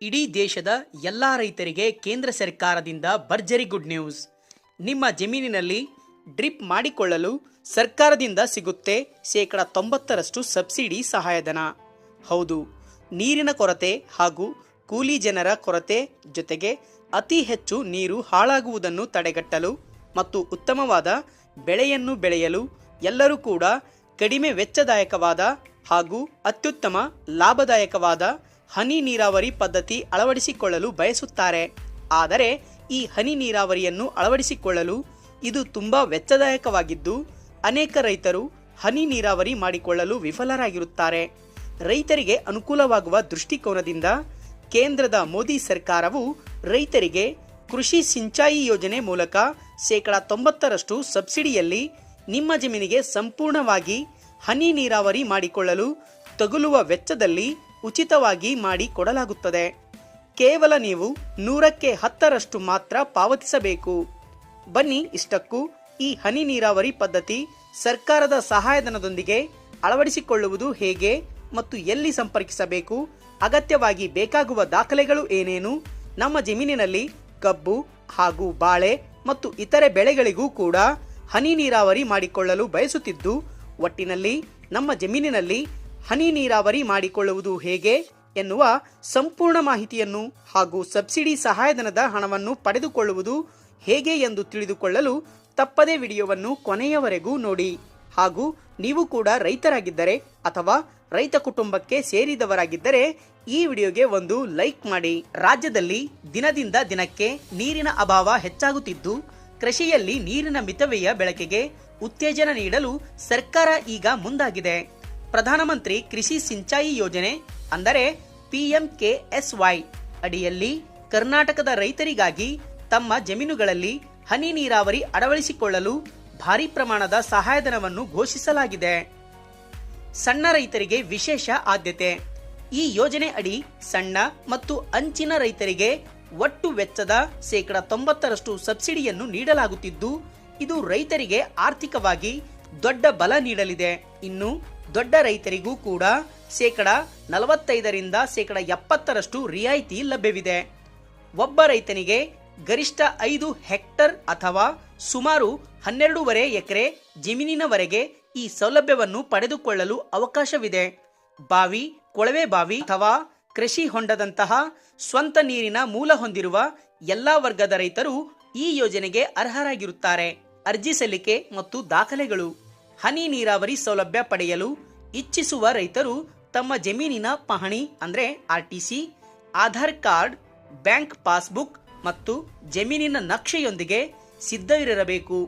ಇಡೀ ದೇಶದ ಎಲ್ಲ ರೈತರಿಗೆ ಕೇಂದ್ರ ಸರ್ಕಾರದಿಂದ ಭರ್ಜರಿ ಗುಡ್ ನ್ಯೂಸ್. ನಿಮ್ಮ ಜಮೀನಿನಲ್ಲಿ ಡ್ರಿಪ್ ಮಾಡಿಕೊಳ್ಳಲು ಸರ್ಕಾರದಿಂದ ಸಿಗುತ್ತೆ 90% ಸಬ್ಸಿಡಿ ಸಹಾಯಧನ. ಹೌದು, ನೀರಿನ ಕೊರತೆ ಹಾಗೂ ಕೂಲಿ ಜನರ ಕೊರತೆ ಜೊತೆಗೆ ಅತಿ ಹೆಚ್ಚು ನೀರು ಹಾಳಾಗುವುದನ್ನು ತಡೆಗಟ್ಟಲು ಮತ್ತು ಉತ್ತಮವಾದ ಬೆಳೆಯನ್ನು ಬೆಳೆಯಲು ಎಲ್ಲರೂ ಕೂಡ ಕಡಿಮೆ ವೆಚ್ಚದಾಯಕವಾದ ಹಾಗೂ ಅತ್ಯುತ್ತಮ ಲಾಭದಾಯಕವಾದ ಹನಿ ನೀರಾವರಿ ಪದ್ಧತಿ ಅಳವಡಿಸಿಕೊಳ್ಳಲು ಬಯಸುತ್ತಾರೆ. ಆದರೆ ಈ ಹನಿ ನೀರಾವರಿಯನ್ನು ಅಳವಡಿಸಿಕೊಳ್ಳಲು ಇದು ತುಂಬ ವೆಚ್ಚದಾಯಕವಾಗಿದ್ದು ಅನೇಕ ರೈತರು ಹನಿ ನೀರಾವರಿ ಮಾಡಿಕೊಳ್ಳಲು ವಿಫಲರಾಗಿರುತ್ತಾರೆ. ರೈತರಿಗೆ ಅನುಕೂಲವಾಗುವ ದೃಷ್ಟಿಕೋನದಿಂದ ಕೇಂದ್ರದ ಮೋದಿ ಸರ್ಕಾರವು ರೈತರಿಗೆ ಕೃಷಿ ಸಿಂಚಾಯಿ ಯೋಜನೆ ಮೂಲಕ 90% ಸಬ್ಸಿಡಿಯಲ್ಲಿ ನಿಮ್ಮ ಜಮೀನಿಗೆ ಸಂಪೂರ್ಣವಾಗಿ ಹನಿ ನೀರಾವರಿ ಮಾಡಿಕೊಳ್ಳಲು ತಗುಲುವ ವೆಚ್ಚದಲ್ಲಿ ಉಚಿತವಾಗಿ ಮಾಡಿ ಕೊಡಲಾಗುತ್ತದೆ. ಕೇವಲ ನೀವು 100ಕ್ಕೆ 10ರಷ್ಟು ಮಾತ್ರ ಪಾವತಿಸಬೇಕು. ಬನ್ನಿ, ಇಷ್ಟಕ್ಕೂ ಈ ಹನಿ ನೀರಾವರಿ ಪದ್ಧತಿ ಸರ್ಕಾರದ ಸಹಾಯಧನದೊಂದಿಗೆ ಅಳವಡಿಸಿಕೊಳ್ಳುವುದು ಹೇಗೆ ಮತ್ತು ಎಲ್ಲಿ ಸಂಪರ್ಕಿಸಬೇಕು, ಅಗತ್ಯವಾಗಿ ಬೇಕಾಗುವ ದಾಖಲೆಗಳು ಏನೇನು, ನಮ್ಮ ಜಮೀನಿನಲ್ಲಿ ಕಬ್ಬು ಹಾಗೂ ಬಾಳೆ ಮತ್ತು ಇತರೆ ಬೆಳೆಗಳಿಗೂ ಕೂಡ ಹನಿ ನೀರಾವರಿ ಮಾಡಿಕೊಳ್ಳಲು ಬಯಸುತ್ತಿದ್ದು ಒಟ್ಟಿನಲ್ಲಿ ನಮ್ಮ ಜಮೀನಿನಲ್ಲಿ ಹನಿ ನೀರಾವರಿ ಮಾಡಿಕೊಳ್ಳುವುದು ಹೇಗೆ ಎನ್ನುವ ಸಂಪೂರ್ಣ ಮಾಹಿತಿಯನ್ನು ಹಾಗೂ ಸಬ್ಸಿಡಿ ಸಹಾಯಧನದ ಹಣವನ್ನು ಪಡೆದುಕೊಳ್ಳುವುದು ಹೇಗೆ ಎಂದು ತಿಳಿದುಕೊಳ್ಳಲು ತಪ್ಪದೇ ವಿಡಿಯೋವನ್ನು ಕೊನೆಯವರೆಗೂ ನೋಡಿ. ಹಾಗೂ ನೀವು ಕೂಡ ರೈತರಾಗಿದ್ದರೆ ಅಥವಾ ರೈತ ಕುಟುಂಬಕ್ಕೆ ಸೇರಿದವರಾಗಿದ್ದರೆ ಈ ವಿಡಿಯೋಗೆ ಒಂದು ಲೈಕ್ ಮಾಡಿ. ರಾಜ್ಯದಲ್ಲಿ ದಿನದಿಂದ ದಿನಕ್ಕೆ ನೀರಿನ ಅಭಾವ ಹೆಚ್ಚಾಗುತ್ತಿದ್ದು ಕೃಷಿಯಲ್ಲಿ ನೀರಿನ ಮಿತವ್ಯಯ ಬಳಕೆಗೆ ಉತ್ತೇಜನ ನೀಡಲು ಸರ್ಕಾರ ಈಗ ಮುಂದಾಗಿದೆ. ಪ್ರಧಾನಮಂತ್ರಿ ಕೃಷಿ ಸಿಂಚಾಯಿ ಯೋಜನೆ ಅಂದರೆ PMKSY ಅಡಿಯಲ್ಲಿ ಕರ್ನಾಟಕದ ರೈತರಿಗಾಗಿ ತಮ್ಮ ಜಮೀನುಗಳಲ್ಲಿ ಹನಿ ನೀರಾವರಿ ಅಳವಡಿಸಿಕೊಳ್ಳಲು ಭಾರಿ ಪ್ರಮಾಣದ ಸಹಾಯಧನವನ್ನು ಘೋಷಿಸಲಾಗಿದೆ. ಸಣ್ಣ ರೈತರಿಗೆ ವಿಶೇಷ ಆದ್ಯತೆ. ಈ ಯೋಜನೆ ಅಡಿ ಸಣ್ಣ ಮತ್ತು ಅಂಚಿನ ರೈತರಿಗೆ ಒಟ್ಟು ವೆಚ್ಚದ 90% ಸಬ್ಸಿಡಿಯನ್ನು ನೀಡಲಾಗುತ್ತಿದ್ದು ಇದು ರೈತರಿಗೆ ಆರ್ಥಿಕವಾಗಿ ದೊಡ್ಡ ಬಲ ನೀಡಲಿದೆ. ಇನ್ನು ದೊಡ್ಡ ರೈತರಿಗೂ ಕೂಡ 45ರಿಂದ 70% ರಿಯಾಯಿತಿ ಲಭ್ಯವಿದೆ. ಒಬ್ಬ ರೈತನಿಗೆ ಗರಿಷ್ಠ 5 ಹೆಕ್ಟರ್ ಅಥವಾ ಸುಮಾರು 12.5 ಎಕರೆ ಜಮೀನಿನವರೆಗೆ ಈ ಸೌಲಭ್ಯವನ್ನು ಪಡೆದುಕೊಳ್ಳಲು ಅವಕಾಶವಿದೆ. ಬಾವಿ, ಕೊಳವೆ ಬಾವಿ ಅಥವಾ ಕೃಷಿ ಹೊಂಡದಂತಹ ಸ್ವಂತ ನೀರಿನ ಮೂಲ ಹೊಂದಿರುವ ಎಲ್ಲಾ ವರ್ಗದ ರೈತರು ಈ ಯೋಜನೆಗೆ ಅರ್ಹರಾಗಿರುತ್ತಾರೆ. ಅರ್ಜಿ ಸಲ್ಲಿಕೆ ಮತ್ತು ದಾಖಲೆಗಳು. ಹನಿ ನೀರಾವರಿ ಸೌಲಭ್ಯ ಪಡೆಯಲು ಇಚ್ಛಿಸುವ ರೈತರು ತಮ್ಮ ಜಮೀನಿನ ಪಹಣಿ ಅಂದರೆ RTC, Aadhaar card, bank passbook ಮತ್ತು ಜಮೀನಿನ ನಕ್ಷೆಯೊಂದಿಗೆ ಸಿದ್ಧವಿರಬೇಕು.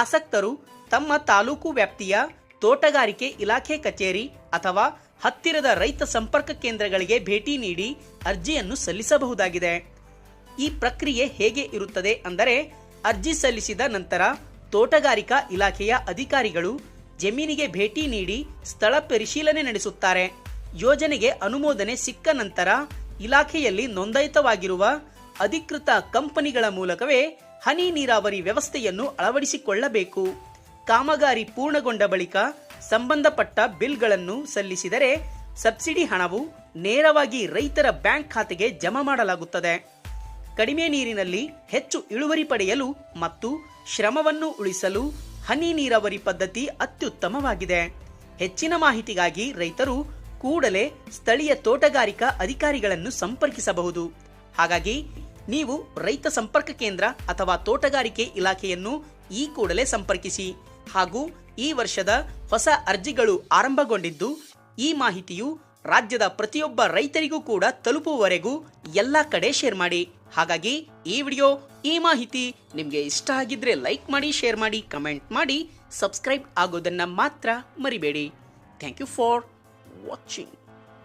ಆಸಕ್ತರು ತಮ್ಮ ತಾಲೂಕು ವ್ಯಾಪ್ತಿಯ ತೋಟಗಾರಿಕೆ ಇಲಾಖೆ ಕಚೇರಿ ಅಥವಾ ಹತ್ತಿರದ ರೈತ ಸಂಪರ್ಕ ಕೇಂದ್ರಗಳಿಗೆ ಭೇಟಿ ನೀಡಿ ಅರ್ಜಿಯನ್ನು ಸಲ್ಲಿಸಬಹುದಾಗಿದೆ. ಈ ಪ್ರಕ್ರಿಯೆ ಹೇಗೆ ಇರುತ್ತದೆ ಅಂದರೆ ಅರ್ಜಿ ಸಲ್ಲಿಸಿದ ನಂತರ ತೋಟಗಾರಿಕಾ ಇಲಾಖೆಯ ಅಧಿಕಾರಿಗಳು ಜಮೀನಿಗೆ ಭೇಟಿ ನೀಡಿ ಸ್ಥಳ ಪರಿಶೀಲನೆ ನಡೆಸುತ್ತಾರೆ. ಯೋಜನೆಗೆ ಅನುಮೋದನೆ ಸಿಕ್ಕ ನಂತರ ಇಲಾಖೆಯಲ್ಲಿ ನೋಂದಾಯಿತವಾಗಿರುವ ಅಧಿಕೃತ ಕಂಪನಿಗಳ ಮೂಲಕವೇ ಹನಿ ನೀರಾವರಿ ವ್ಯವಸ್ಥೆಯನ್ನು ಅಳವಡಿಸಿಕೊಳ್ಳಬೇಕು. ಕಾಮಗಾರಿ ಪೂರ್ಣಗೊಂಡ ಬಳಿಕ ಸಂಬಂಧಪಟ್ಟ ಬಿಲ್ಗಳನ್ನು ಸಲ್ಲಿಸಿದರೆ ಸಬ್ಸಿಡಿ ಹಣವು ನೇರವಾಗಿ ರೈತರ ಬ್ಯಾಂಕ್ ಖಾತೆಗೆ ಜಮಾ ಮಾಡಲಾಗುತ್ತದೆ. ಕಡಿಮೆ ನೀರಿನಲ್ಲಿ ಹೆಚ್ಚು ಇಳುವರಿ ಪಡೆಯಲು ಮತ್ತು ಶ್ರಮವನ್ನು ಉಳಿಸಲು ಹನಿ ನೀರಾವರಿ ಪದ್ಧತಿ ಅತ್ಯುತ್ತಮವಾಗಿದೆ. ಹೆಚ್ಚಿನ ಮಾಹಿತಿಗಾಗಿ ರೈತರು ಕೂಡಲೇ ಸ್ಥಳೀಯ ತೋಟಗಾರಿಕಾ ಅಧಿಕಾರಿಗಳನ್ನು ಸಂಪರ್ಕಿಸಬಹುದು. ಹಾಗಾಗಿ ನೀವು ರೈತ ಸಂಪರ್ಕ ಕೇಂದ್ರ ಅಥವಾ ತೋಟಗಾರಿಕೆ ಇಲಾಖೆಯನ್ನು ಈ ಕೂಡಲೇ ಸಂಪರ್ಕಿಸಿ. ಹಾಗೂ ಈ ವರ್ಷದ ಹೊಸ ಅರ್ಜಿಗಳು ಆರಂಭಗೊಂಡಿದ್ದು ಈ ಮಾಹಿತಿಯು ರಾಜ್ಯದ ಪ್ರತಿಯೊಬ್ಬ ರೈತರಿಗೂ ಕೂಡ ತಲುಪುವವರೆಗೂ ಎಲ್ಲ ಕಡೆ ಶೇರ್ ಮಾಡಿ. ಹಾಗಾಗಿ ಈ ವಿಡಿಯೋ, ಈ ಮಾಹಿತಿ ನಿಮಗೆ ಇಷ್ಟ ಆಗಿದ್ರೆ ಲೈಕ್ ಮಾಡಿ, ಶೇರ್ ಮಾಡಿ, ಕಮೆಂಟ್ ಮಾಡಿ, ಸಬ್ಸ್ಕ್ರೈಬ್ ಆಗೋದನ್ನ ಮಾತ್ರ ಮರಿಬೇಡಿ. Thank you for watching.